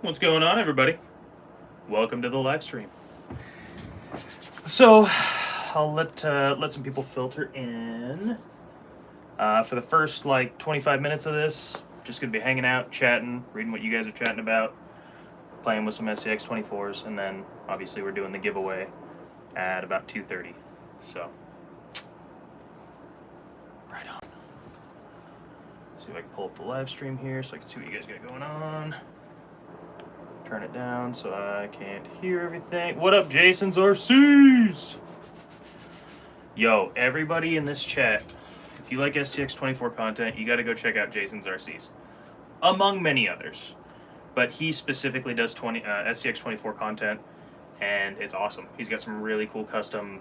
What's going on, everybody? Welcome to the live stream. So, I'll let some people filter in. For the first, 25 minutes of this, just gonna be hanging out, chatting, reading what you guys are chatting about, playing with some Scx24s, and then, obviously, we're doing the giveaway at about 2:30. So, right on. See if I can pull up the live stream here so I can see what you guys got going on. Turn it down so I can't hear everything. What up, Jason's RCs? Yo, everybody in this chat, if you like Scx24 content, you got to go check out Jason's RCs, among many others. But he specifically does Scx24 content, and it's awesome. He's got some really cool custom,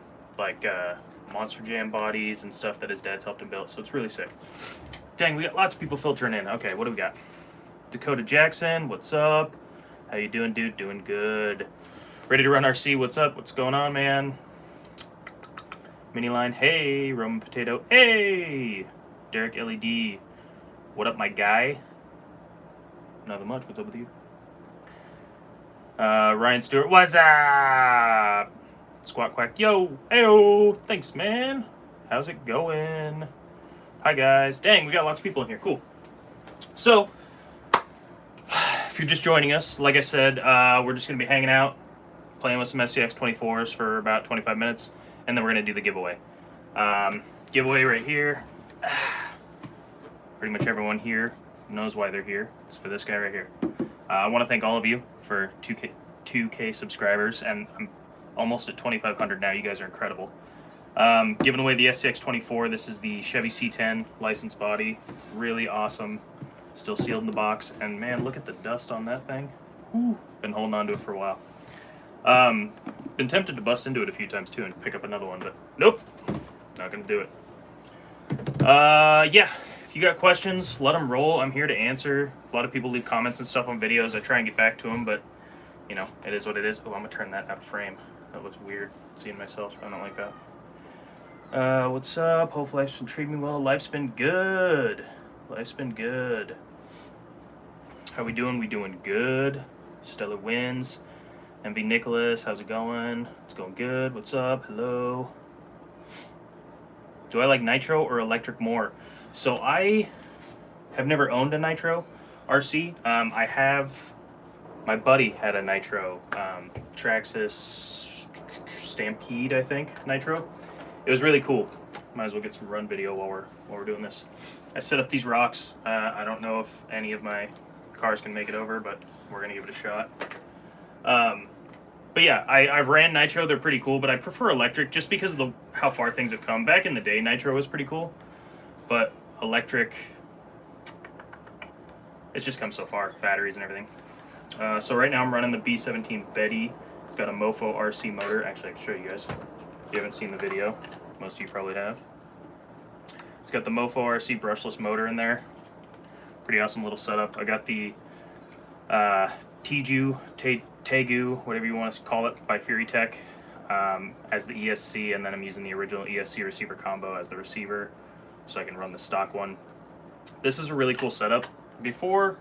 Monster Jam bodies and stuff that his dad's helped him build, so it's really sick. Dang, we got lots of people filtering in. Okay, what do we got? Dakota Jackson, what's up? How you doing, dude? Doing good. Ready to run RC? What's up? What's going on, man? Miniline, hey. Roman Potato, hey. Derek LED, what up, my guy? Nothing much. What's up with you? Ryan Stewart, what's up? Squat Quack, yo, heyo. Thanks, man. How's it going? Hi, guys. Dang, we got lots of people in here. Cool. So, if you're just joining us, like I said, we're just going to be hanging out, playing with some Scx24s for about 25 minutes, and then we're going to do the giveaway. Giveaway right here. Pretty much everyone here knows why they're here. It's for this guy right here. I want to thank all of you for 2K subscribers, and I'm almost at 2,500 now. You guys are incredible. Giving away the Scx24. This is the Chevy C10 license body. Really awesome. Still sealed in the box, and man, look at the dust on that thing. Whew. Been holding on to it for a while. Been tempted to bust into it a few times too and pick up another one, but nope, not gonna do it. Yeah, if you got questions, let them roll. I'm here to answer. A lot of people leave comments and stuff on videos. I try and get back to them, but you know, it is what it is. Oh, I'm gonna turn that out of frame. That looks weird, seeing myself. I don't like that. What's up? Hope life's been treating me well. Life's been good. Life's been good. How we doing? We doing good. Stellar wins. MV Nicholas, how's it going? It's going good. What's up? Hello. Do I like nitro or electric more? So I have never owned a nitro RC. I have, my buddy had a nitro, Traxxas Stampede, I think, nitro. It was really cool. Might as well get some run video while we're doing this. I set up these rocks. I don't know if any of my cars can make it over, but we're gonna give it a shot. But yeah, I've ran nitro. They're pretty cool, but I prefer electric just because of how far things have come. Back in the day, nitro was pretty cool, but electric, it's just come so far, batteries and everything. So right now I'm running the B17 Betty. It's got a Mofo RC motor. Actually, I can show you guys. If you haven't seen the video, most of you probably have. It's got the Mofo RC brushless motor in there. Pretty awesome little setup. I got the Tegu, whatever you want to call it, by Fury Tech as the ESC, and then I'm using the original ESC receiver combo as the receiver, so I can run the stock one. This is a really cool setup. Before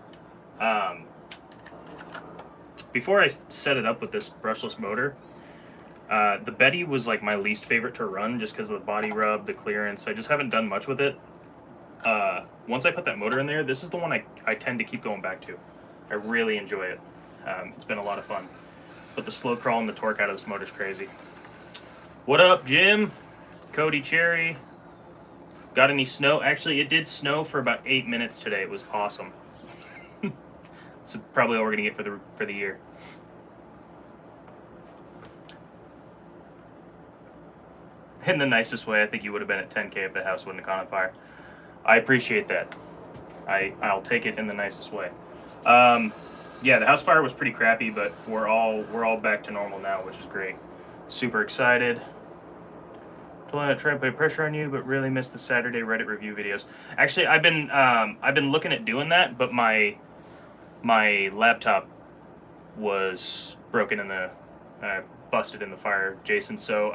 I set it up with this brushless motor, the Betty was like my least favorite to run just because of the body rub, the clearance. I just haven't done much with it. Once I put that motor in there, this is the one I tend to keep going back to. I really enjoy it. It's been a lot of fun. But the slow crawl and the torque out of this motor is crazy. What up, Jim? Cody Cherry. Got any snow? Actually, it did snow for about 8 minutes today. It was awesome. It's probably all we're gonna get for the year. In the nicest way, I think you would have been at 10K if the house wouldn't have caught on fire. I appreciate that. I'll take it in the nicest way. Yeah, the house fire was pretty crappy, but we're all back to normal now, which is great. Super excited. Don't want to try to put pressure on you, but really miss the Saturday Reddit review videos. Actually, I've been looking at doing that, but my laptop was broken in the busted in the fire, Jason. So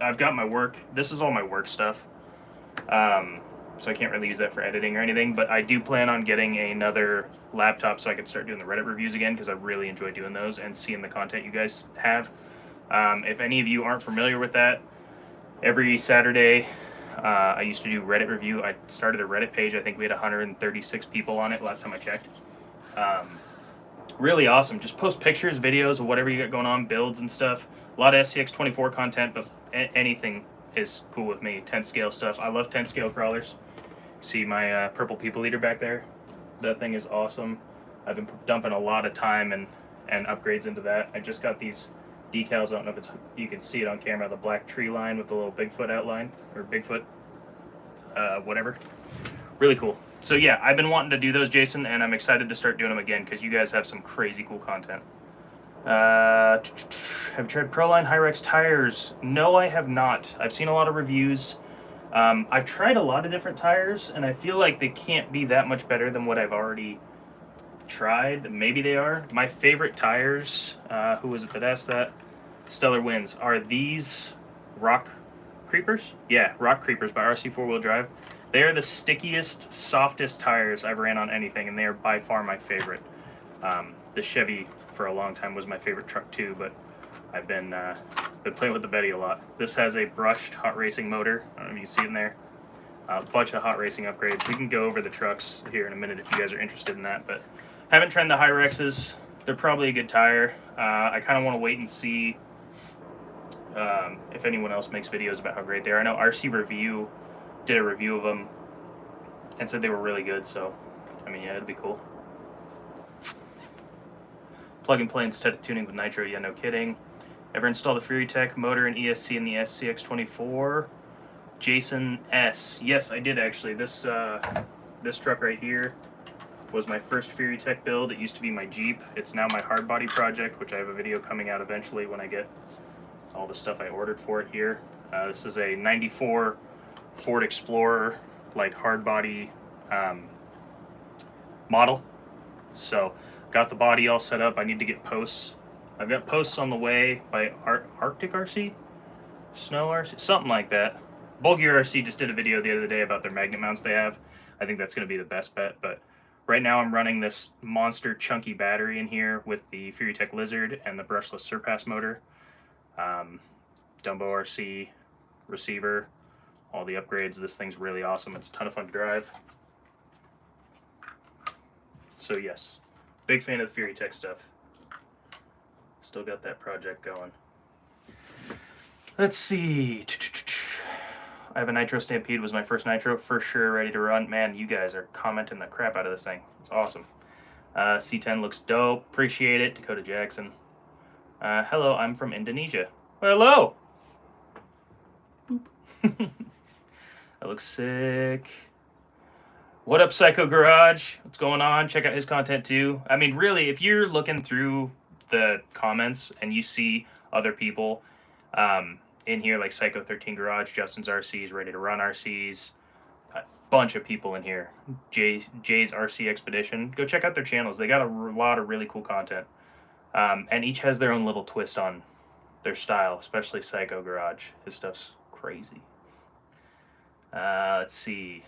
I've got my work. This is all my work stuff. so I can't really use that for editing or anything, but I do plan on getting another laptop so I can start doing the Reddit reviews again, because I really enjoy doing those and seeing the content you guys have. If any of you aren't familiar with that, every Saturday I used to do Reddit review. I started a Reddit page. I think we had 136 people on it last time I checked. Really awesome. Just post pictures, videos of whatever you got going on, builds and stuff. A lot of Scx24 content, but anything is cool with me. 10 scale stuff. I love 10 scale crawlers. See my purple people eater back there? That thing is awesome. I've been dumping a lot of time and upgrades into that. I just got these decals. I don't know if you can see it on camera. The black tree line with the little Bigfoot outline, or Bigfoot, whatever. Really cool. So yeah, I've been wanting to do those, Jason, and I'm excited to start doing them again because you guys have some crazy cool content. Have you tried Proline Hyrex tires? No, I have not. I've seen a lot of reviews. I've tried a lot of different tires, and I feel like they can't be that much better than what I've already tried. Maybe they are. My favorite tires, who was it that asked that? Stellar Winds, are these Rock Creepers? Yeah, Rock Creepers by RC 4-wheel drive. They are the stickiest, softest tires I've ran on anything, and they are by far my favorite. The Chevy for a long time was my favorite truck too, but I've been playing with the Betty a lot. This has a brushed hot racing motor. I don't know if you can see it in there. A bunch of hot racing upgrades. We can go over the trucks here in a minute if you guys are interested in that, but haven't tried the Hyrexes. They're probably a good tire. I kind of want to wait and see if anyone else makes videos about how great they are. I know RC Review did a review of them and said they were really good, so I mean, yeah, it'd be cool. Plug and play instead of tuning with nitro. Yeah, no kidding. Ever install the FuryTech motor and ESC in the Scx24? Jason S. Yes, I did actually. This truck right here was my first FuryTech build. It used to be my Jeep. It's now my hard body project, which I have a video coming out eventually when I get all the stuff I ordered for it here. This is a 94 Ford Explorer, like hard body model. So got the body all set up. I need to get posts. I've got posts on the way by Arctic RC? Snow RC? Something like that. Bulgier RC just did a video the other day about their magnet mounts they have. I think that's going to be the best bet, but right now I'm running this monster chunky battery in here with the FuryTech Lizard and the brushless Surpass motor. Dumbo RC receiver, all the upgrades. This thing's really awesome. It's a ton of fun to drive. So yes, big fan of the FuryTech stuff. Still got that project going. Let's see. I have a Nitro Stampede. Was my first Nitro for sure, ready to run. Man, you guys are commenting the crap out of this thing. It's awesome. C10 looks dope. Appreciate it. Dakota Jackson. Hello, I'm from Indonesia. Well, hello. Boop. That looks sick. What up, Psycho Garage? What's going on? Check out his content too. I mean, really, if you're looking through the comments and you see other people in here, like Psycho 13 Garage, Justin's RCs, Ready to Run RCs, a bunch of people in here. Jay's RC Expedition. Go check out their channels. They got a lot of really cool content. And each has their own little twist on their style, especially Psycho Garage. His stuff's crazy. Let's see.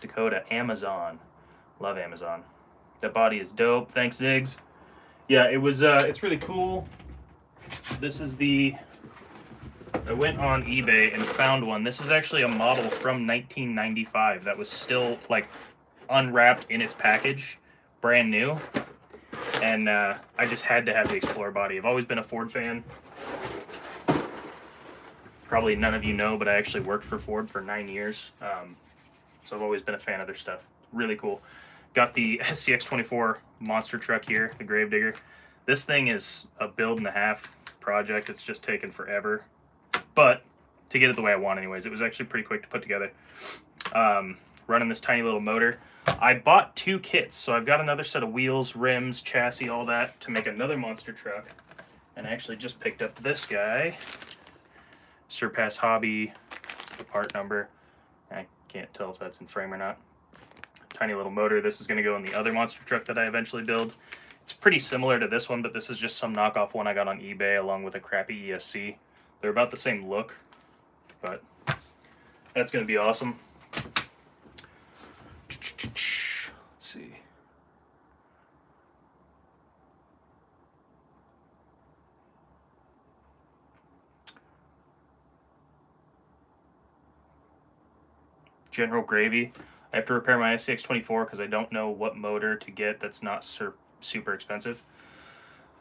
Dakota, Amazon. Love Amazon. That body is dope. Thanks, Ziggs. Yeah, it was, it's really cool. This is I went on eBay and found one. This is actually a model from 1995 that was still, like, unwrapped in its package, brand new. And I just had to have the Explorer body. I've always been a Ford fan. Probably none of you know, but I actually worked for Ford for 9 years. So I've always been a fan of their stuff. Really cool. Got the Scx24 monster truck here, the Gravedigger. This thing is a build and a half project. It's just taken forever. But to get it the way I want anyways, it was actually pretty quick to put together. Running this tiny little motor. I bought 2 kits, so I've got another set of wheels, rims, chassis, all that to make another monster truck. And I actually just picked up this guy. Surpass Hobby, the part number. I can't tell if that's in frame or not. Tiny little motor. This is going to go in the other monster truck that I eventually build. It's pretty similar to this one, but this is just some knockoff one I got on eBay along with a crappy ESC. They're about the same look, but that's going to be awesome. general gravy. I have to repair my Scx24 because I don't know what motor to get that's not super expensive.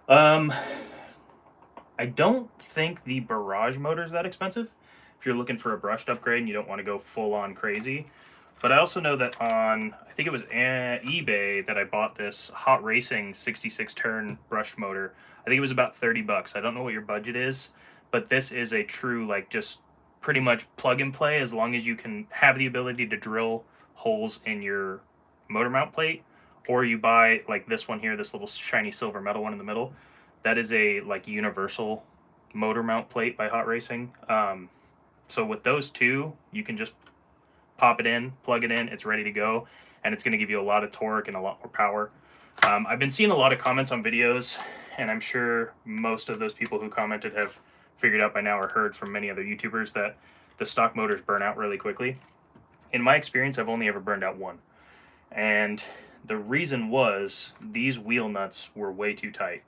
I don't think the barrage motor is that expensive if you're looking for a brushed upgrade and you don't want to go full on crazy. But I also know that on, I think it was eBay that I bought this Hot Racing 66 turn brushed motor. I think it was about 30 bucks. I don't know what your budget is, but this is a true, like, just pretty much plug and play as long as you can have the ability to drill holes in your motor mount plate, or you buy like this one here, this little shiny silver metal one in the middle. That is a like universal motor mount plate by Hot Racing. So with those two, you can just pop it in, plug it in, it's ready to go, and it's going to give you a lot of torque and a lot more power. I've been seeing a lot of comments on videos, and I'm sure most of those people who commented have figured out by now or heard from many other YouTubers that the stock motors burn out really quickly. In my experience, I've only ever burned out one. And the reason was these wheel nuts were way too tight.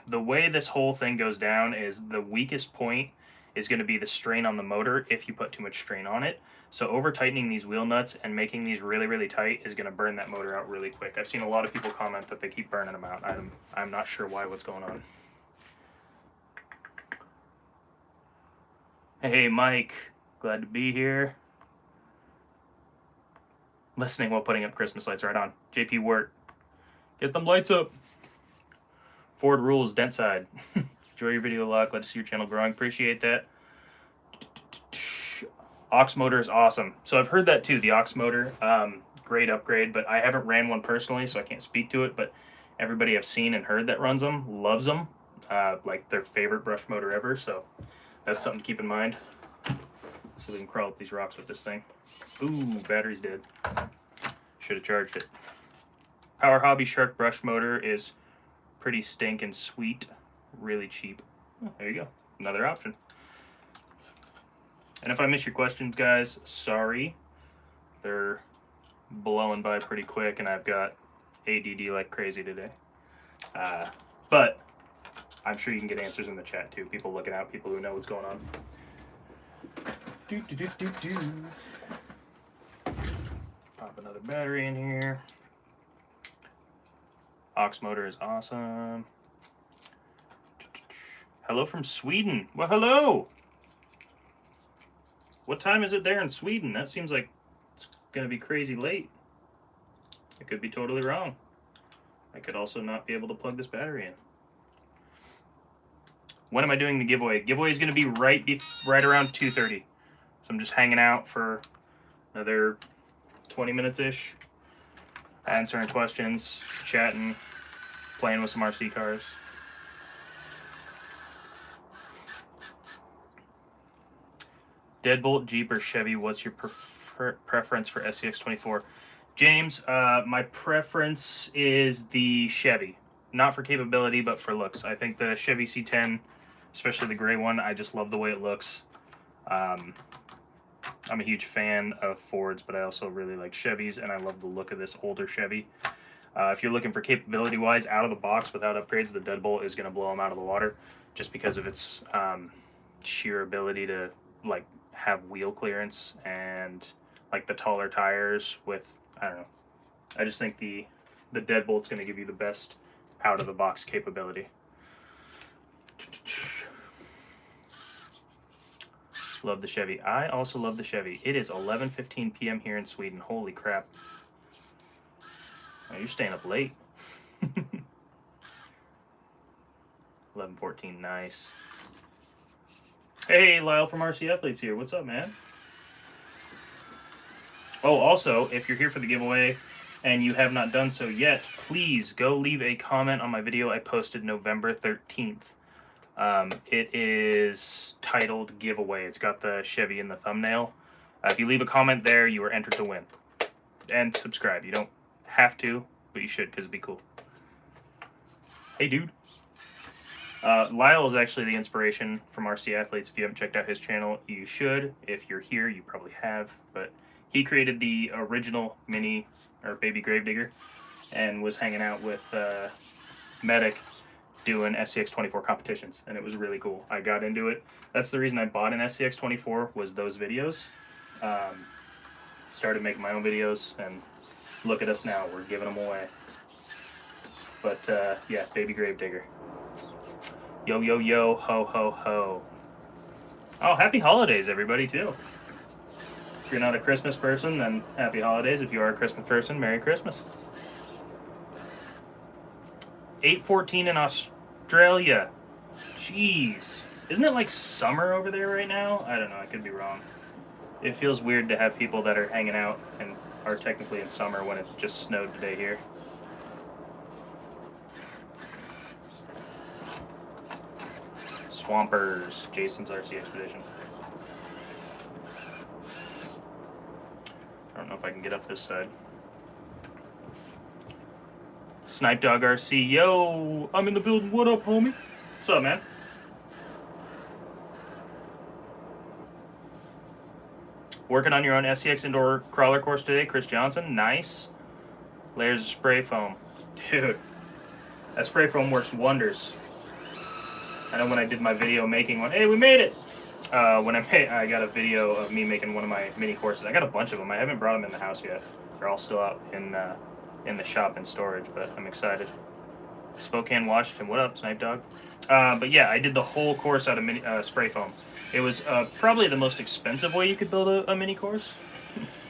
The way this whole thing goes down is the weakest point is going to be the strain on the motor if you put too much strain on it. So over tightening these wheel nuts and making these really, really tight is going to burn that motor out really quick. I've seen a lot of people comment that they keep burning them out. I'm not sure why, what's going on. Hey, Mike, glad to be here. Listening while putting up Christmas lights, right on. JP Wirt, get them lights up. Ford rules, dent side. Enjoy your video a lot. Glad to see your channel growing. Appreciate that. Aux motor is awesome. So I've heard that too, the aux motor. Great upgrade, but I haven't ran one personally, so I can't speak to it. But everybody I've seen and heard that runs them loves them. Like their favorite brush motor ever. So that's something to keep in mind. So we can crawl up these rocks with this thing. Ooh, battery's dead. Should have charged it. Power Hobby Shark brush motor is pretty stinking sweet. Really cheap. Oh, there you go. Another option. And if I miss your questions, guys, sorry. They're blowing by pretty quick, and I've got ADD like crazy today. But I'm sure you can get answers in the chat, too. People looking out, people who know what's going on. Pop another battery in here. Aux motor is awesome. Hello from Sweden. Well, hello. What time is it there in Sweden? That seems like it's going to be crazy late. I could be totally wrong. I could also not be able to plug this battery in. When am I doing the giveaway? Giveaway is going to be right around 2:30. So I'm just hanging out for another 20 minutes-ish, answering questions, chatting, playing with some RC cars. Deadbolt, Jeep, or Chevy, what's your preference for Scx24? James, my preference is the Chevy. Not for capability, but for looks. I think the Chevy C10, especially the gray one, I just love the way it looks. I'm a huge fan of Fords, but I also really like Chevys, and I love the look of this older Chevy. If you're looking for capability-wise, out of the box without upgrades, the Deadbolt is going to blow them out of the water, just because of its sheer ability to like have wheel clearance and like the taller tires with, I don't know. I just think the Deadbolt's going to give you the best out-of-the-box capability. Love the Chevy. I also love the Chevy. It is 11:15 p.m. here in Sweden. Holy crap. Oh, you're staying up late. 11:14, nice. Hey, Lyle from RC Athletes here. What's up, man? Oh, also, if you're here for the giveaway and you have not done so yet, please go leave a comment on my video I posted November 13th. It is titled Giveaway. It's got the Chevy in the thumbnail. If you leave a comment there, you are entered to win. And subscribe. You don't have to, but you should, because it'd be cool. Hey, dude. Lyle is actually the inspiration from RC Athletes. If you haven't checked out his channel, you should. If you're here, you probably have. But he created the original mini, or baby Gravedigger, and was hanging out with Medic doing Scx24 competitions, and it was really cool. I got into it. That's the reason I bought an Scx24, was those videos. started making my own videos, and look at us now. We're giving them away. But yeah, baby Gravedigger. Yo, yo, yo, ho, ho, ho. Oh, happy holidays, everybody, too. If you're not a Christmas person, then happy holidays. If you are a Christmas person, Merry Christmas. 8:14 in Australia. Jeez. Isn't it like summer over there right now? I don't know. I could be wrong. It feels weird to have people that are hanging out and are technically in summer when it just snowed today here. Swampers. Jason's RC Expedition. I don't know if I can get up this side. Snipe Dog RC, yo, I'm in the building. What up, homie? What's up, man? Working on your own SCX indoor crawler course today, Chris Johnson. Nice. Layers of spray foam. Dude, that spray foam works wonders. I know when I did my video making one, hey, we made it! When I got a video of me making one of my mini courses. I got a bunch of them. I haven't brought them in the house yet. They're all still out in the shop in storage, but I'm excited. Spokane, Washington. What up, Snipe Dog? But yeah, I did the whole course out of spray foam. It was probably the most expensive way you could build a mini course.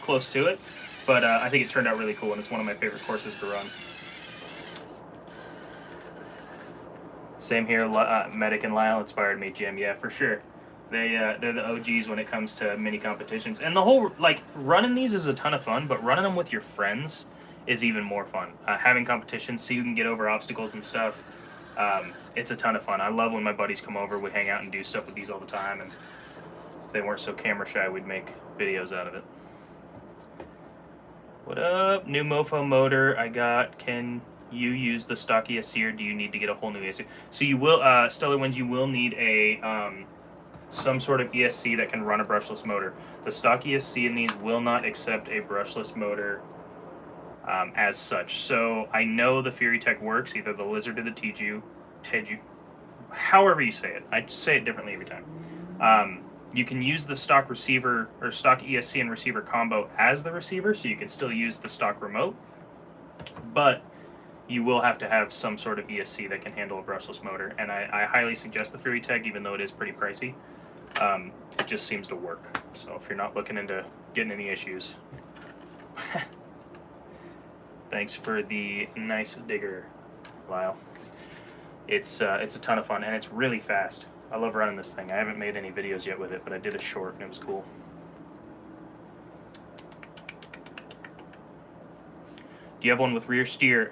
Close to it. But I think it turned out really cool, and it's one of my favorite courses to run. Same here, Medic and Lyle inspired me, Jim. Yeah, for sure. They're the OGs when it comes to mini competitions. And the whole, like, running these is a ton of fun, but running them with your friends is even more fun. Having competitions so you can get over obstacles and stuff, it's a ton of fun. I love when my buddies come over, we hang out and do stuff with these all the time, and if they weren't so camera shy, we'd make videos out of it. What up? New mofo motor I got. Can you use the stock ESC, or do you need to get a whole new ESC? So you will, Stellar Winds, you will need a some sort of ESC that can run a brushless motor. The stock ESC in these will not accept a brushless motor as such. So I know the Fury Tech works, either the Lizard or the Teju, however you say it. I just say it differently every time. You can use the stock receiver or stock ESC and receiver combo as the receiver, so you can still use the stock remote, but you will have to have some sort of ESC that can handle a brushless motor, and I highly suggest the Fury Tech, even though it is pretty pricey. It just seems to work. So if you're not looking into getting any issues. Thanks for the nice digger, Lyle. It's a ton of fun, and it's really fast. I love running this thing. I haven't made any videos yet with it, but I did a short, and it was cool. Do you have one with rear steer?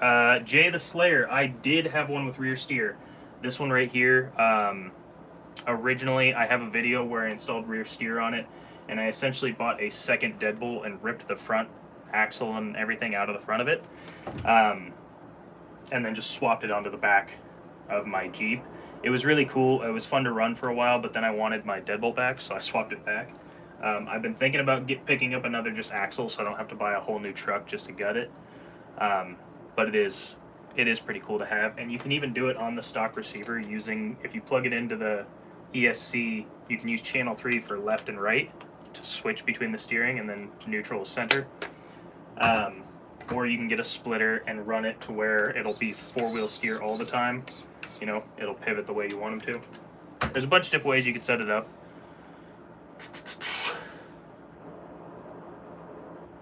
Jay the Slayer, I did have one with rear steer. This one right here, originally I have a video where I installed rear steer on it, and I essentially bought a second deadbolt and ripped the front axle and everything out of the front of it, and then just swapped it onto the back of my Jeep. It was really cool. It was fun to run for a while, but then I wanted my deadbolt back, so I swapped it back. I've been thinking about picking up another just axle, so I don't have to buy a whole new truck just to gut it. But it is pretty cool to have, and you can even do it on the stock receiver using, if you plug it into the ESC, you can use channel 3 for left and right to switch between the steering, and then neutral is center. Or you can get a splitter and run it to where it'll be 4-wheel steer all the time. You know, it'll pivot the way you want them to. There's a bunch of different ways you can set it up.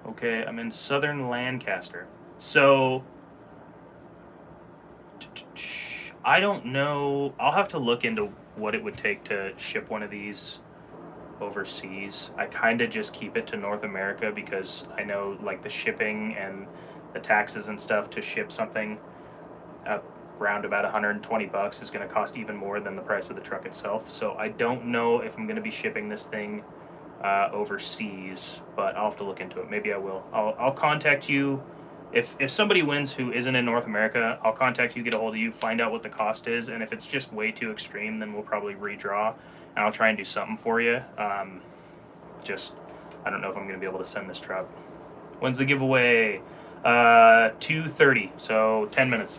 Okay, I'm in southern Lancaster. So, I don't know. I'll have to look into what it would take to ship one of these overseas. I kind of just keep it to North America because I know like the shipping and the taxes and stuff to ship something around about 120 bucks is going to cost even more than the price of the truck itself. So I don't know if I'm going to be shipping this thing overseas, but I'll have to look into it. Maybe I will. I'll contact you. If somebody wins who isn't in North America, I'll contact you, get a hold of you, find out what the cost is, and if it's just way too extreme, then we'll probably redraw, and I'll try and do something for you. Just, I don't know if I'm going to be able to send this truck. When's the giveaway? 2:30, so 10 minutes.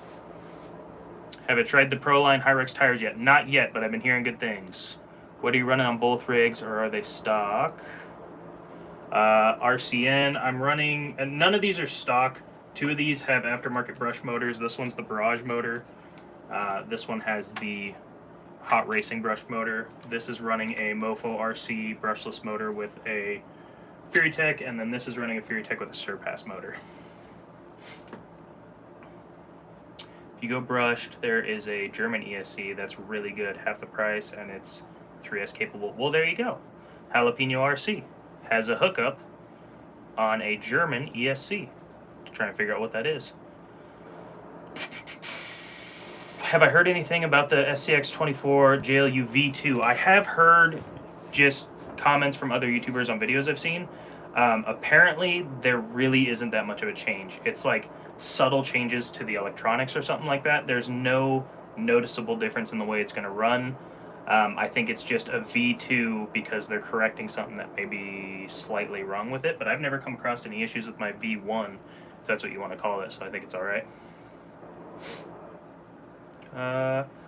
Have I tried the Proline Hyrex tires yet? Not yet, but I've been hearing good things. What are you running on both rigs, or are they stock? RCN, I'm running, and none of these are stock. 2 of these have aftermarket brush motors. This one's the Barrage motor. This one has the Hot Racing brush motor. This is running a Mofo RC brushless motor with a FuryTech, and then this is running a FuryTech with a Surpass motor. If you go brushed, there is a German ESC that's really good, half the price, and it's 3S capable. Well, there you go. Jalapeno RC has a hookup on a German ESC. Trying to figure out what that is. Have I heard anything about the Scx24 JLU V2? I have heard just comments from other YouTubers on videos I've seen. Apparently, there really isn't that much of a change. It's like subtle changes to the electronics or something like that. There's no noticeable difference in the way it's going to run. I think it's just a V2 because they're correcting something that may be slightly wrong with it, but I've never come across any issues with my V1, if that's what you want to call it, so I think it's alright.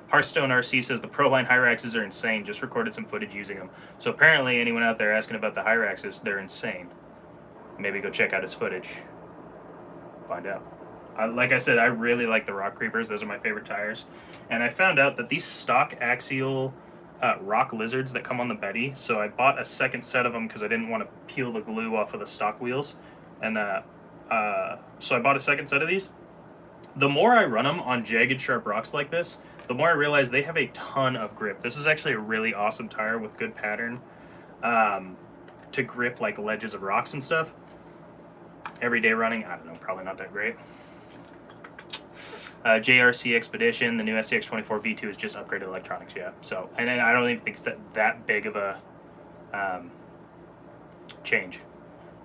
Hearthstone RC says the Proline Hyraxes are insane, just recorded some footage using them. So apparently anyone out there asking about the Hyraxes, they're insane. Maybe go check out his footage. Find out. Like I said, I really like the Rock Creepers. Those are my favorite tires. And I found out that these stock axial rock lizards that come on the Betty, so I bought a second set of them because I didn't want to peel the glue off of the stock wheels. And so I bought a second set of these. The more I run them on jagged, sharp rocks like this, the more I realize they have a ton of grip. This is actually a really awesome tire with good pattern to grip like ledges of rocks and stuff. Everyday running, I don't know, probably not that great. JRC Expedition, the new Scx24 V2 is just upgraded electronics, yeah. So, and then I don't even think it's that big of a change.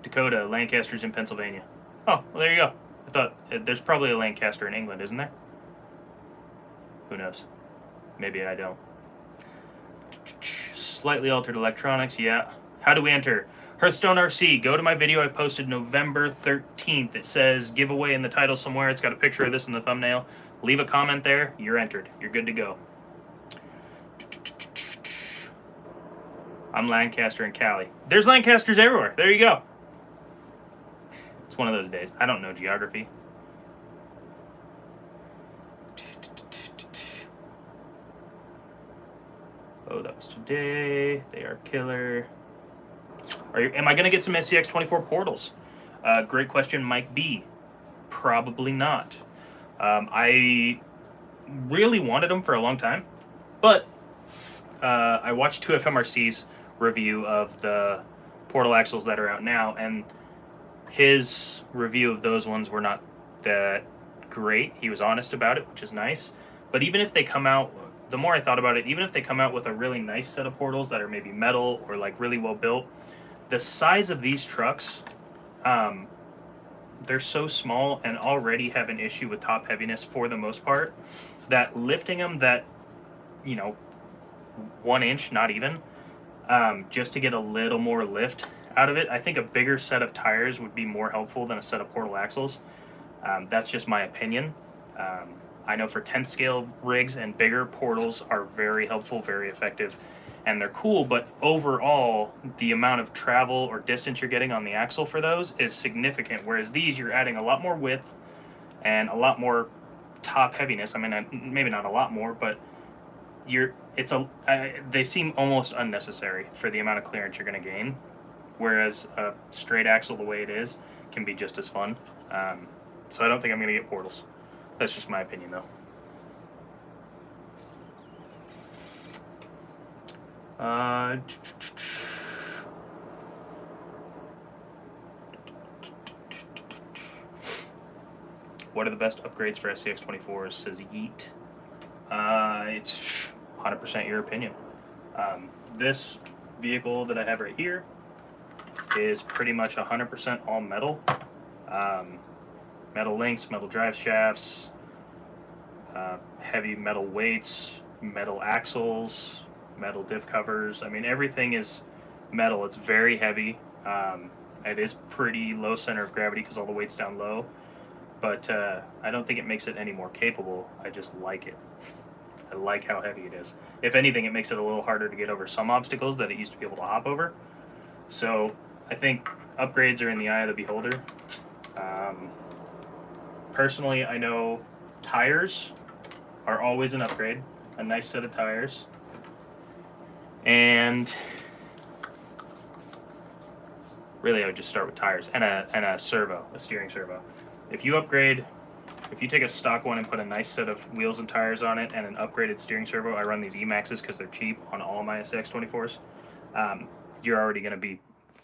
Dakota, Lancaster's in Pennsylvania. Oh, well, there you go. I thought there's probably a Lancaster in England, isn't there? Who knows? Maybe I don't. Slightly altered electronics, yeah. How do we enter? Hearthstone RC, go to my video I posted November 13th. It says giveaway in the title somewhere. It's got a picture of this in the thumbnail. Leave a comment there. You're entered. You're good to go. I'm Lancaster and Cali. There's Lancasters everywhere. There you go. It's one of those days. I don't know geography. Oh, that was today. They are killer. Am I going to get some Scx24 portals? Great question, Mike B. Probably not. I really wanted them for a long time, but I watched 2FMRC's review of the portal axles that are out now, and his review of those ones were not that great. He was honest about it, which is nice. But even if they come out, the more I thought about it, even if they come out with a really nice set of portals that are maybe metal or like really well built, the size of these trucks, they're so small and already have an issue with top heaviness for the most part, that lifting them that, 1 inch, not even, just to get a little more lift out of it, I think a bigger set of tires would be more helpful than a set of portal axles. That's just my opinion. I know for 10th scale rigs and bigger, portals are very helpful, very effective, and they're cool, but overall, the amount of travel or distance you're getting on the axle for those is significant, whereas these, you're adding a lot more width and a lot more top heaviness. I mean, maybe not a lot more, but they seem almost unnecessary for the amount of clearance you're going to gain, whereas a straight axle, the way it is, can be just as fun. So I don't think I'm going to get portals. That's just my opinion, though. What are the best upgrades for Scx24s, says Yeet. It's 100% your opinion. This vehicle that I have right here is pretty much 100% all metal. Metal links, metal drive shafts, heavy metal weights, metal axles, metal diff covers. I mean, everything is metal. It's very heavy. It is pretty low center of gravity because all the weight's down low, but I don't think it makes it any more capable. I just like it. I like how heavy it is. If anything, it makes it a little harder to get over some obstacles that it used to be able to hop over. So I think upgrades are in the eye of the beholder. Personally, I know tires are always an upgrade, a nice set of tires. And really I would just start with tires and a servo, a steering servo. If you take a stock one and put a nice set of wheels and tires on it and an upgraded steering servo, I run these Emaxes because they're cheap on all my Scx24s, you're already going to be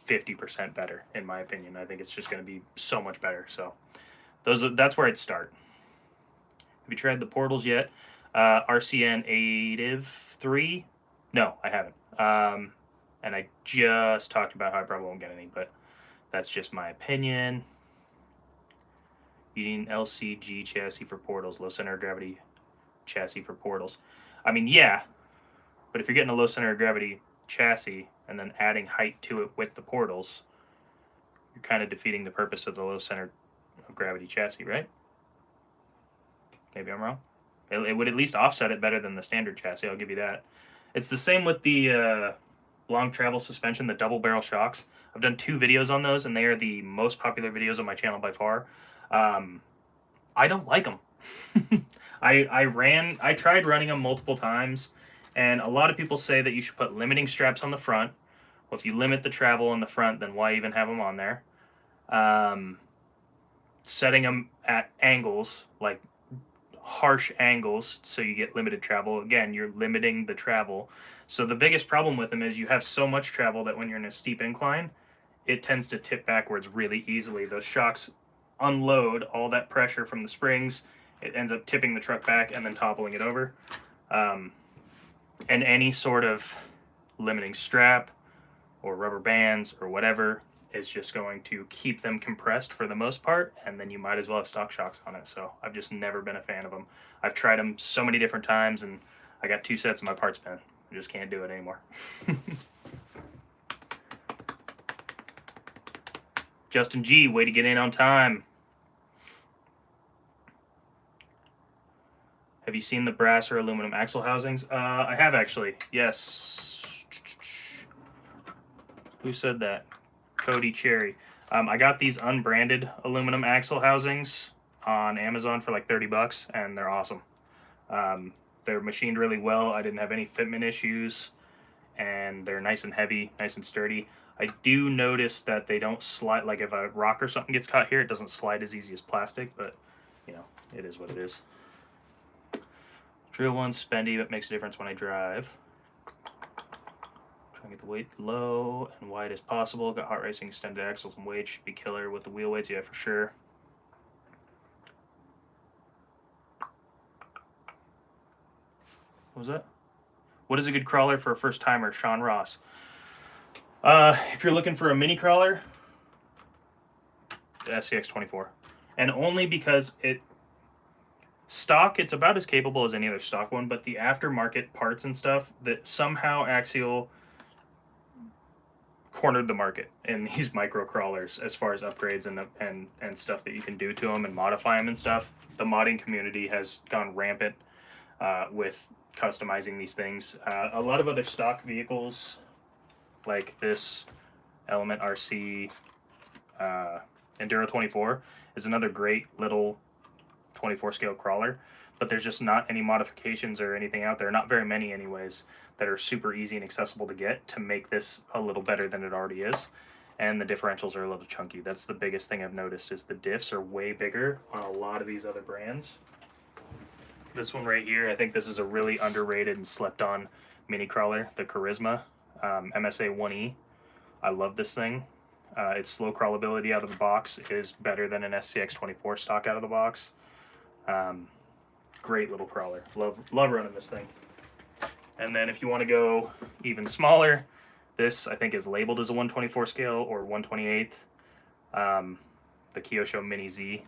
50% better, in my opinion. I think it's just going to be so much better. So that's where I'd start. Have you tried the portals yet? RCN Ative 3? No, I haven't. And I just talked about how I probably won't get any, but that's just my opinion. You need an LCG chassis for portals, low center of gravity chassis for portals. I mean, yeah, but if you're getting a low center of gravity chassis and then adding height to it with the portals, you're kind of defeating the purpose of the low center of gravity chassis, right? Maybe I'm wrong. It would at least offset it better than the standard chassis, I'll give you that. It's the same with the long travel suspension, the double barrel shocks. I've done 2 videos on those, and they are the most popular videos on my channel by far. I don't like them. I tried running them multiple times, and a lot of people say that you should put limiting straps on the front. Well, if you limit the travel in the front, then why even have them on there? Setting them at angles, like harsh angles, so you get limited travel. Again, you're limiting the travel. So the biggest problem with them is you have so much travel that when you're in a steep incline, it tends to tip backwards really easily. Those shocks unload all that pressure from the springs. It ends up tipping the truck back and then toppling it over. And any sort of limiting strap or rubber bands or whatever is just going to keep them compressed for the most part, and then you might as well have stock shocks on it. So I've just never been a fan of them. I've tried them so many different times, and I got 2 sets in my parts bin. I just can't do it anymore. Justin G, way to get in on time. Have you seen the brass or aluminum axle housings? I have actually, yes. Who said that? Cody Cherry. I got these unbranded aluminum axle housings on Amazon for like 30 bucks, and they're awesome. They're machined really well. I didn't have any fitment issues, and they're nice and heavy, nice and sturdy. I do notice that they don't slide, like if a rock or something gets caught here, it doesn't slide as easy as plastic, but you know, it is what it is. Drill one spendy, but makes a difference when I drive. Trying to get the weight low and wide as possible. Got hot racing, extended axles and weight. Should be killer with the wheel weights, yeah, for sure. What was that? What is a good crawler for a first timer? Sean Ross. If you're looking for a mini crawler, the Scx24. And only because it's about as capable as any other stock one, but the aftermarket parts and stuff, that somehow Axial cornered the market in these micro crawlers as far as upgrades and stuff that you can do to them and modify them and stuff. The modding community has gone rampant with customizing these things. A lot of other stock vehicles, like this Element RC Enduro 24, is another great little 24 scale crawler, but there's just not any modifications or anything out there, not very many anyways, that are super easy and accessible to get to make this a little better than it already is. And the differentials are a little chunky. That's the biggest thing I've noticed, is the diffs are way bigger on a lot of these other brands. This one right here, I think this is a really underrated and slept on mini crawler, the Charisma MSA 1E. I love this thing. Its slow crawlability out of the box is better than an Scx24 stock out of the box. Great little crawler. Love running this thing. And then if you want to go even smaller, this I think is labeled as a 124 scale or 128th. The Kyosho Mini Z.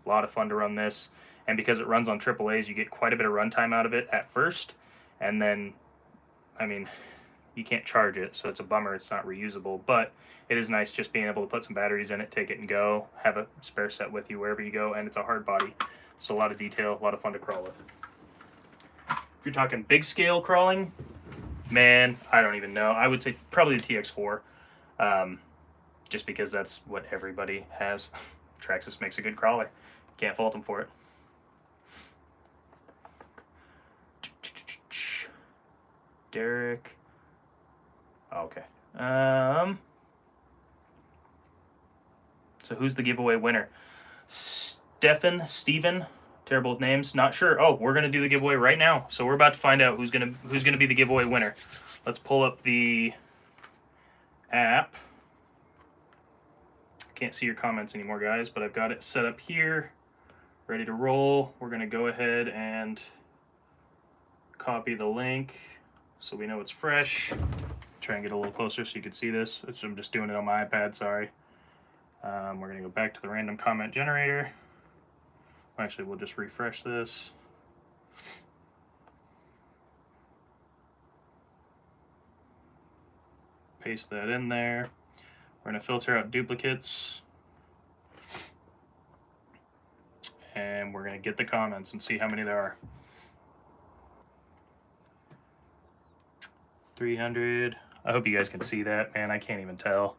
A lot of fun to run this. And because it runs on AAAs, you get quite a bit of runtime out of it at first. And then, I mean, you can't charge it, so it's a bummer it's not reusable. But it is nice just being able to put some batteries in it, take it and go, have a spare set with you wherever you go, and it's a hard body. So a lot of detail, a lot of fun to crawl with. If you're talking big scale crawling, man, I don't even know. I would say probably the TX4. just because that's what everybody has. Traxxas makes a good crawler. Can't fault them for it. Derek. Okay. So who's the giveaway winner? Steven, terrible with names, not sure. Oh, we're gonna do the giveaway right now. So we're about to find out who's gonna be the giveaway winner. Let's pull up the app. Can't see your comments anymore, guys, but I've got it set up here, ready to roll. We're gonna go ahead and copy the link so we know it's fresh. Try and get a little closer so you can see this. I'm just doing it on my iPad, sorry. We're gonna go back to the random comment generator. Actually, we'll just refresh this. Paste that in there. We're gonna filter out duplicates. And we're gonna get the comments and see how many there are. 300. I hope you guys can see that, man. I can't even tell.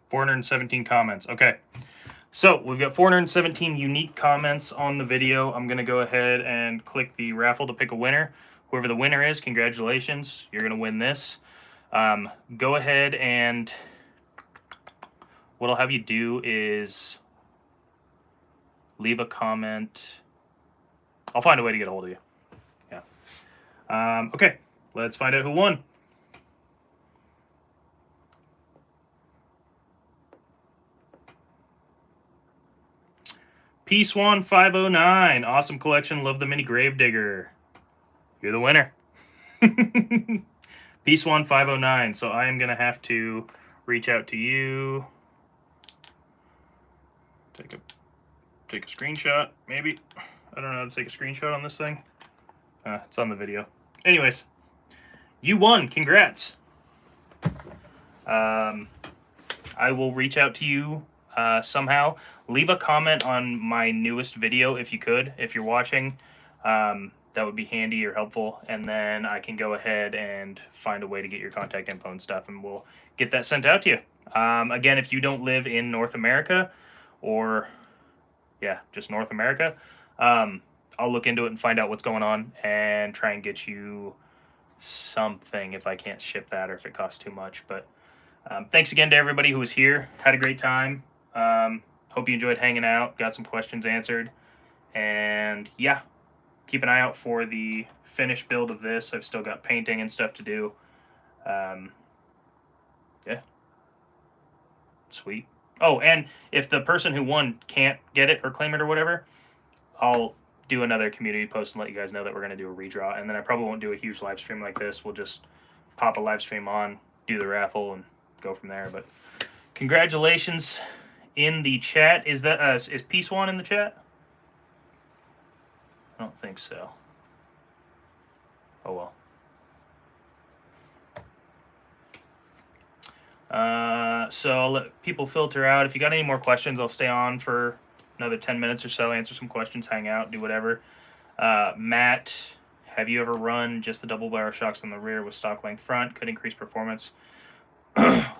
$417 comments. Okay. So we've got 417 unique comments on the video. I'm going to go ahead and click the raffle to pick a winner. Whoever the winner is, congratulations. You're going to win this. Go ahead and what I'll have you do is leave a comment. I'll find a way to get a hold of you. Yeah. Okay, let's find out who won. P-Swan509. Awesome collection. Love the mini Gravedigger. You're the winner. P-Swan509. So I am going to have to reach out to you. Take a screenshot, maybe. I don't know how to take a screenshot on this thing. It's on the video. Anyways, you won. Congrats. I will reach out to you somehow. Leave a comment on my newest video if you could, if you're watching. That would be handy or helpful, and then I can go ahead and find a way to get your contact info and stuff, and we'll get that sent out to you. Again, if you don't live in North America, or yeah, just North America, I'll look into it and find out what's going on and try and get you something if I can't ship that or if it costs too much. But thanks again to everybody who was here. Had a great time. Hope you enjoyed hanging out, got some questions answered, and yeah, keep an eye out for the finished build of this. I've still got painting and stuff to do. Yeah. Sweet. Oh, and if the person who won can't get it or claim it or whatever, I'll do another community post and let you guys know that we're going to do a redraw. And then I probably won't do a huge live stream like this. We'll just pop a live stream on, do the raffle, and go from there. But congratulations in the chat. Is that is P-Swan in the chat? I don't think so. Oh well. So I'll let people filter out. If you got any more questions, I'll stay on for another 10 minutes or so, answer some questions, hang out, do whatever. Matt, have you ever run just the double barrel shocks on the rear with stock length front? Could increase performance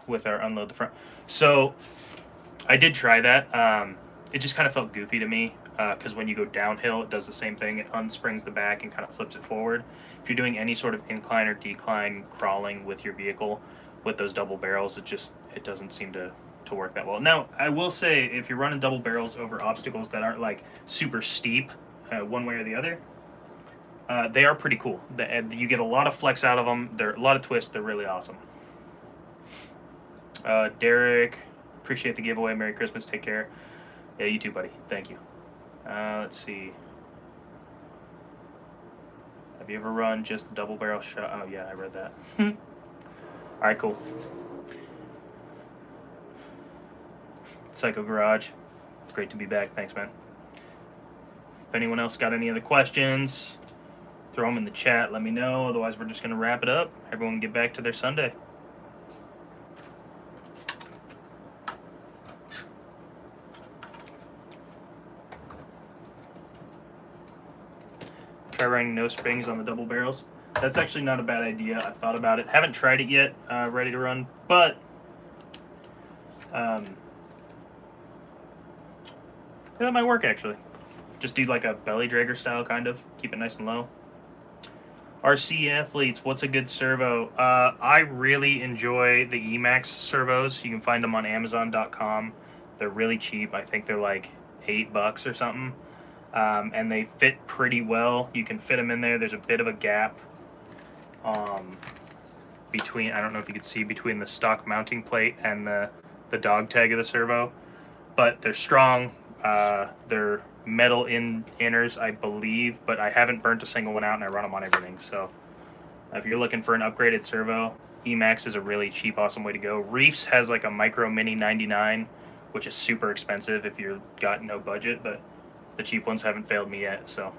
with our unload the front. So I did try that. It just kind of felt goofy to me because when you go downhill, it does the same thing. It unsprings the back and kind of flips it forward. If you're doing any sort of incline or decline crawling with your vehicle with those double barrels, it doesn't seem to work that well. Now, I will say, if you're running double barrels over obstacles that aren't like super steep one way or the other, they are pretty cool. You get a lot of flex out of them. They're a lot of twists. They're really awesome. Derek, appreciate the giveaway. Merry Christmas. Take care. Yeah, you too, buddy. Thank you. Let's see. Have you ever run just the double barrel shot? Oh, yeah, I read that. All right, cool. Psycho Garage, great to be back. Thanks, man. If anyone else got any other questions, throw them in the chat. Let me know. Otherwise, we're just going to wrap it up. Everyone get back to their Sunday. Try running no springs on the double barrels. That's actually not a bad idea. I've thought about it. Haven't tried it yet, ready to run, but that might work actually. Just do like a belly dragger style kind of. Keep it nice and low. RC Athletes, what's a good servo? I really enjoy the Emax servos. You can find them on Amazon.com. They're really cheap. I think they're like $8 or something. And they fit pretty well. You can fit them in there. There's a bit of a gap between, I don't know if you can see, between the stock mounting plate and the dog tag of the servo. But they're strong. They're metal inners, I believe, but I haven't burnt a single one out, and I run them on everything. So if you're looking for an upgraded servo, Emax is a really cheap, awesome way to go. Reefs has like a Micro Mini 99, which is super expensive if you've got no budget, but the cheap ones haven't failed me yet. So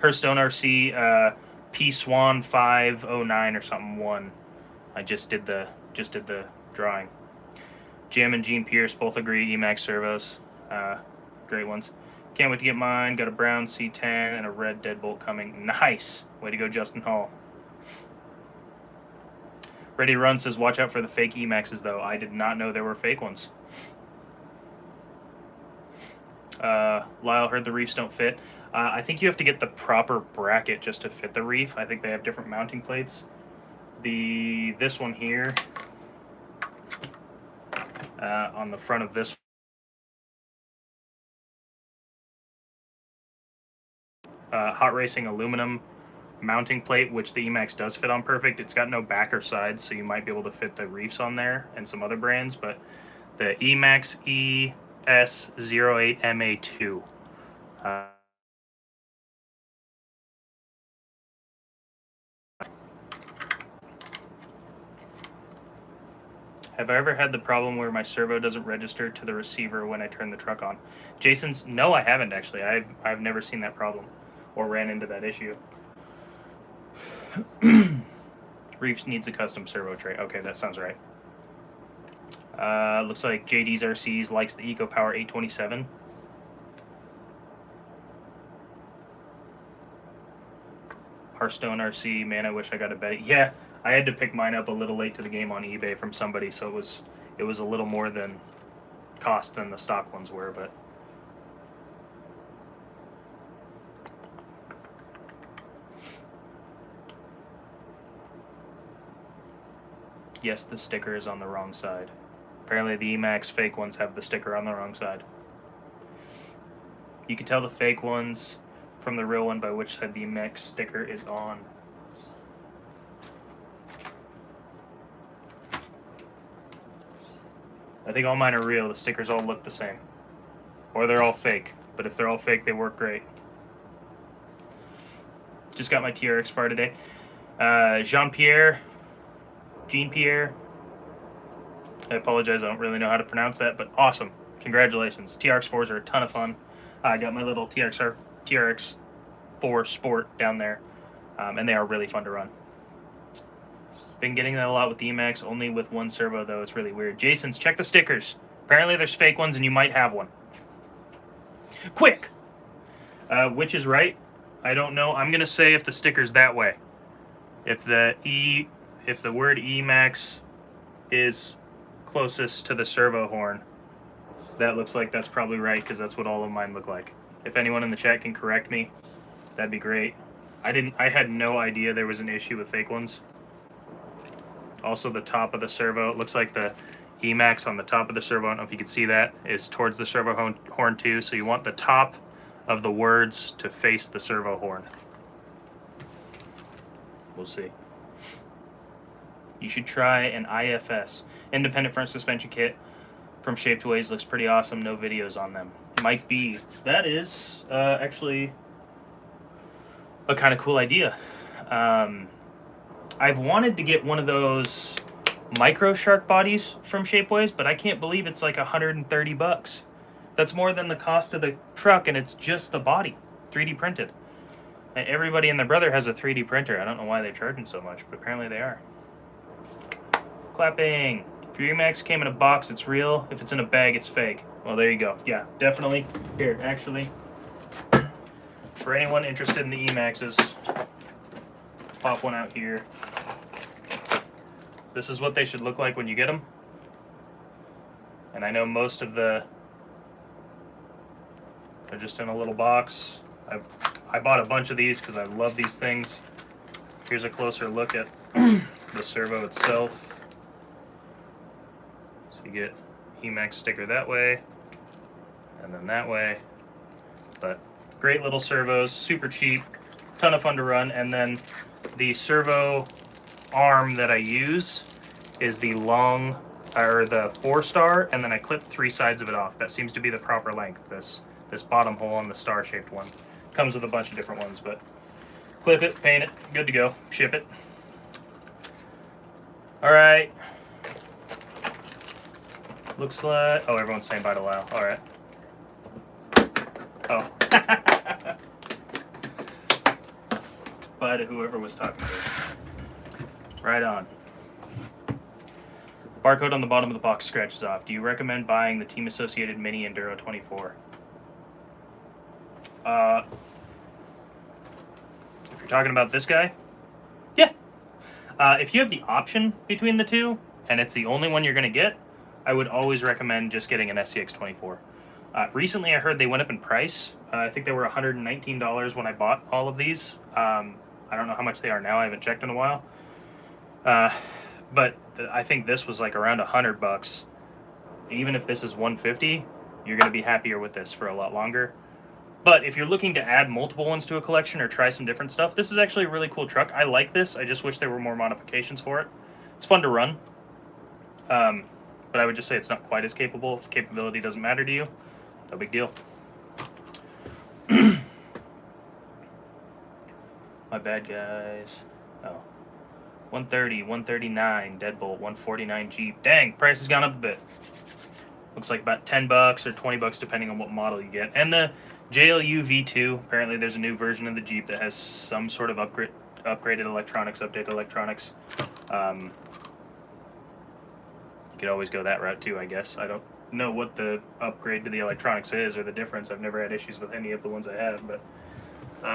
Hearthstone RC P Swan 509 or something 1. I just did the drawing. Jim and Gene Pierce both agree Emax servos. Great ones. Can't wait to get mine. Got a brown C10 and a red deadbolt coming. Nice. Way to go, Justin Hall. Ready to Run says, watch out for the fake Emaxes, though. I did not know there were fake ones. Lyle, heard the reefs don't fit. I think you have to get the proper bracket just to fit the reef. I think they have different mounting plates. This one here, on the front of this Hot Racing aluminum mounting plate, which the Emax does fit on perfect. It's got no back or sides, so you might be able to fit the reefs on there and some other brands, but the Emax ES08MA2. Have I ever had the problem where my servo doesn't register to the receiver when I turn the truck on? Jason's, no, I haven't actually. I've never seen that problem or ran into that issue. Reefs needs a custom servo tray. Okay, that sounds right. Looks like JD's RCs likes the EcoPower 827. Hearthstone RC, man, I wish I got a bet. Yeah, I had to pick mine up a little late to the game on eBay from somebody, so it was a little more than cost than the stock ones were, but yes, the sticker is on the wrong side. Apparently the Emax fake ones have the sticker on the wrong side. You can tell the fake ones from the real one by which side the Emax sticker is on. I think all mine are real. The stickers all look the same. Or they're all fake. But if they're all fake, they work great. Just got my TRX far today. Jean-Pierre. I apologize, I don't really know how to pronounce that, but awesome. Congratulations. TRX4s are a ton of fun. I got my little TRX4 Sport down there, and they are really fun to run. Been getting that a lot with the Emax, only with one servo, though. It's really weird. Jason's, check the stickers. Apparently there's fake ones, and you might have one. Quick! Which is right? I don't know. I'm going to say if the sticker's that way. If the word Emax is closest to the servo horn, that looks like that's probably right, because that's what all of mine look like. If anyone in the chat can correct me, that'd be great. I had no idea there was an issue with fake ones. Also, the top of the servo, it looks like the Emax on the top of the servo, I don't know if you can see that, is towards the servo horn too, so you want the top of the words to face the servo horn. We'll see. You should try an IFS, independent front suspension kit from Shaped Ways. Looks pretty awesome. No videos on them. Might be. That is actually a kind of cool idea. I've wanted to get one of those micro shark bodies from Shapeways, but I can't believe it's like $130. That's more than the cost of the truck, and it's just the body, 3D printed. Everybody and their brother has a 3D printer. I don't know why they're charging so much, but apparently they are. Clapping. If your Emax came in a box, it's real. If it's in a bag, it's fake. Well, there you go. Yeah, definitely. Here, actually, for anyone interested in the Emaxes, pop one out here. This is what they should look like when you get them. And I know most of the, they're just in a little box. I bought a bunch of these because I love these things. Here's a closer look at the servo itself. So you get Emax sticker that way, and then that way. But great little servos, super cheap, ton of fun to run. And then the servo arm that I use is the long, or the 4-star, and then I clip 3 sides of it off. That seems to be the proper length, this bottom hole on the star-shaped one. Comes with a bunch of different ones, but clip it, paint it, good to go, ship it. All right. Looks like, oh, everyone's saying bye to Lyle. All right. Oh. Bye to whoever was talking to us. Right on. Barcode on the bottom of the box scratches off. Do you recommend buying the Team Associated Mini Enduro 24? If you're talking about this guy, yeah. If you have the option between the two, and it's the only one you're going to get, I would always recommend just getting an Scx24. Recently, I heard they went up in price. I think they were $119 when I bought all of these. I don't know how much they are now. I haven't checked in a while. But I think this was like around $100. Even if this is $150, you're going to be happier with this for a lot longer. But if you're looking to add multiple ones to a collection or try some different stuff, this is actually a really cool truck. I like this. I just wish there were more modifications for it. It's fun to run. But I would just say it's not quite as capable. If capability doesn't matter to you, no big deal. My bad, guys. Oh. 130, 139, Deadbolt, 149 Jeep. Dang, price has gone up a bit. Looks like about $10 or $20 depending on what model you get. And the JLU V2, apparently there's a new version of the Jeep that has some sort of upgraded electronics, updated electronics. You could always go that route too, I guess. I don't know what the upgrade to the electronics is or the difference. I've never had issues with any of the ones I have, but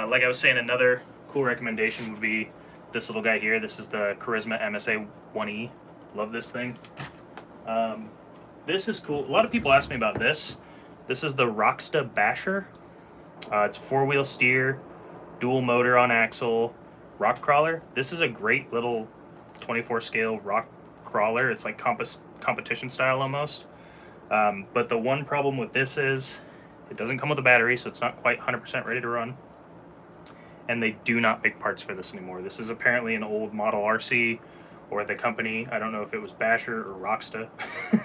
like I was saying, another cool recommendation would be this little guy here. This is the Charisma MSA 1E. Love this thing. This is cool. A lot of people ask me about this. This is the Rocksta Basher. It's 4-wheel steer, dual motor on axle, rock crawler. This is a great little 24 scale rock crawler. It's like competition style almost. But the one problem with this is it doesn't come with a battery, so it's not quite 100% ready to run. And they do not make parts for this anymore. This is apparently an old Model RC, or the company, I don't know if it was Basher or Rocksta.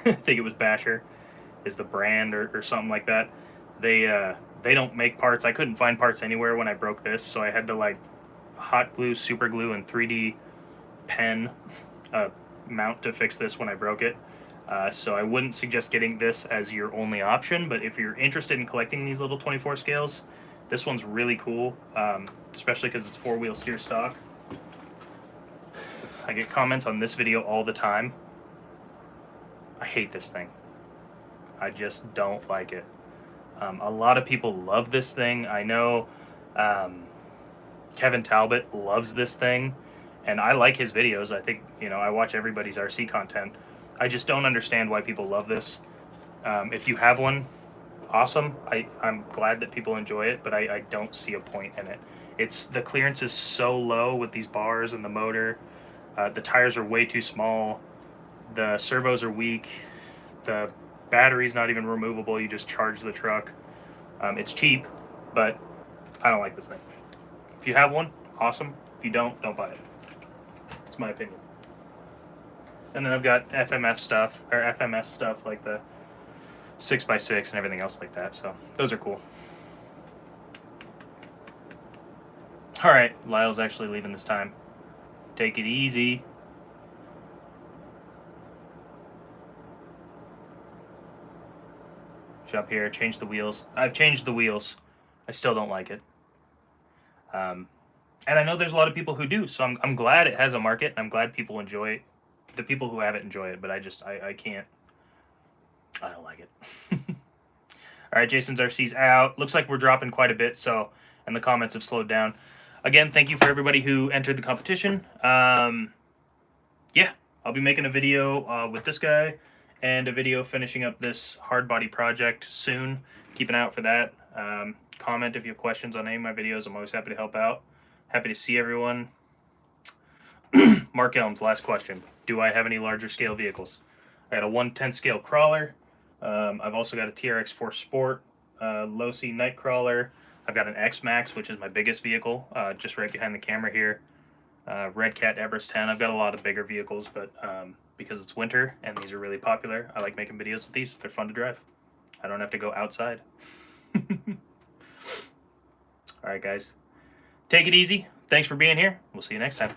I think it was Basher is the brand or something like that. They don't make parts. I couldn't find parts anywhere when I broke this, so I had to like hot glue, super glue, and 3D pen mount to fix this when I broke it. So I wouldn't suggest getting this as your only option, but if you're interested in collecting these little 24 scales, this one's really cool, especially because it's 4-wheel steer stock. I get comments on this video all the time. I hate this thing. I just don't like it. A lot of people love this thing. I know Kevin Talbot loves this thing, and I like his videos. I think, you know, I watch everybody's RC content. I just don't understand why people love this. If you have one, awesome. I'm glad that people enjoy it, but I don't see a point in it. The clearance is so low with these bars and the motor. The tires are way too small. The servos are weak. The battery's not even removable. You just charge the truck. It's cheap, but I don't like this thing. If you have one, awesome. If you don't buy it. It's my opinion. And then I've got FMS stuff like the 6x6 and everything else like that. So those are cool. All right, Lyle's actually leaving this time. Take it easy. Jump here, change the wheels. I've changed the wheels. I still don't like it. And I know there's a lot of people who do, so I'm glad it has a market. I'm glad people enjoy it. The people who have it enjoy it, but I can't. I don't like it. All right, Jason's RC's out. Looks like we're dropping quite a bit, so, and the comments have slowed down. again, thank you for everybody who entered the competition. Yeah, I'll be making a video with this guy and a video finishing up this hard body project soon. Keep an eye out for that. Comment if you have questions on any of my videos. I'm always happy to help out. Happy to see everyone. Mark Elms, last question. Do I have any larger scale vehicles? I got a 1/10 scale crawler. I've also got a TRX4 Sport, low C Nightcrawler. I've got an X-Max, which is my biggest vehicle, just right behind the camera here. Red Cat Everest 10. I've got a lot of bigger vehicles, but because it's winter and these are really popular, I like making videos with these. They're fun to drive. I don't have to go outside. All right, guys. Take it easy. Thanks for being here. We'll see you next time.